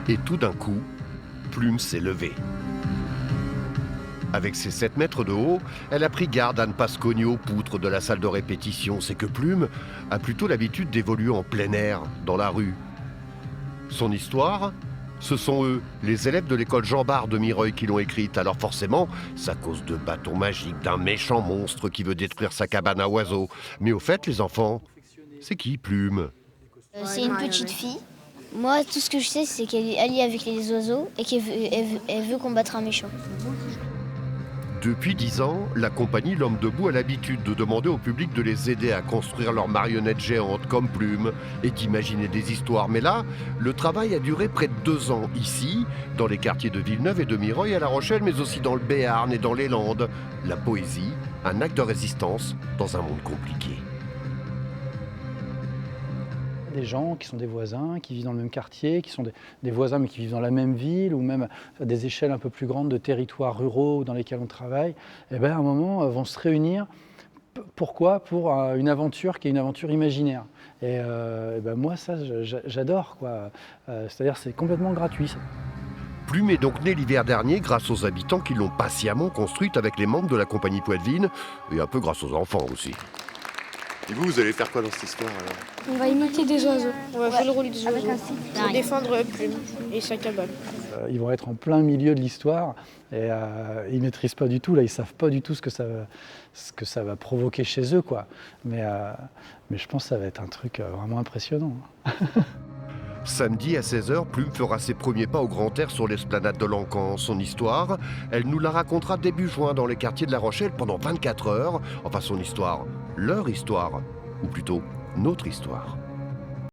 Et tout d'un coup, Plume s'est levée. Avec ses 7 mètres de haut, elle a pris garde à ne pas se cogner aux poutres de la salle de répétition. C'est que Plume a plutôt l'habitude d'évoluer en plein air, dans la rue. Son histoire, ce sont eux, les élèves de l'école Jean Bart de Mireuil qui l'ont écrite. Alors forcément, ça cause de bâtons magiques, d'un méchant monstre qui veut détruire sa cabane à oiseaux. Mais au fait, les enfants, c'est qui Plume? C'est une petite fille. Moi, tout ce que je sais, c'est qu'elle est alliée avec les oiseaux et qu'elle veut combattre un méchant. Depuis 10 ans, la compagnie L'Homme Debout a l'habitude de demander au public de les aider à construire leurs marionnettes géantes comme Plume et d'imaginer des histoires. Mais là, le travail a duré près de 2 ans ici, dans les quartiers de Villeneuve et de Mireuil à La Rochelle, mais aussi dans le Béarn et dans les Landes. La poésie, un acte de résistance dans un monde compliqué. Des gens qui sont des voisins, qui vivent dans le même quartier, qui sont des voisins mais qui vivent dans la même ville ou même à des échelles un peu plus grandes de territoires ruraux dans lesquels on travaille, et bien à un moment vont se réunir. Pourquoi? Pour une aventure qui est une aventure imaginaire. Et ben moi ça j'adore quoi. C'est-à-dire c'est complètement gratuit. Ça. Plume est donc née l'hiver dernier grâce aux habitants qui l'ont patiemment construite avec les membres de la compagnie Poitevine et un peu grâce aux enfants aussi. Et vous allez faire quoi dans cette histoire alors? On va imiter des oiseaux. On va jouer le rôle des oiseaux pour défendre Plume et sa cabane. Ils vont être en plein milieu de l'histoire et ils ne maîtrisent pas du tout. Là, ils ne savent pas du tout ce que ça va provoquer chez eux, quoi. Mais je pense que ça va être un truc vraiment impressionnant. Samedi à 16h, Plume fera ses premiers pas au grand air sur l'esplanade de l'Encan. Son histoire, elle nous la racontera début juin dans les quartiers de La Rochelle pendant 24 heures. Enfin son histoire, leur histoire, ou plutôt notre histoire.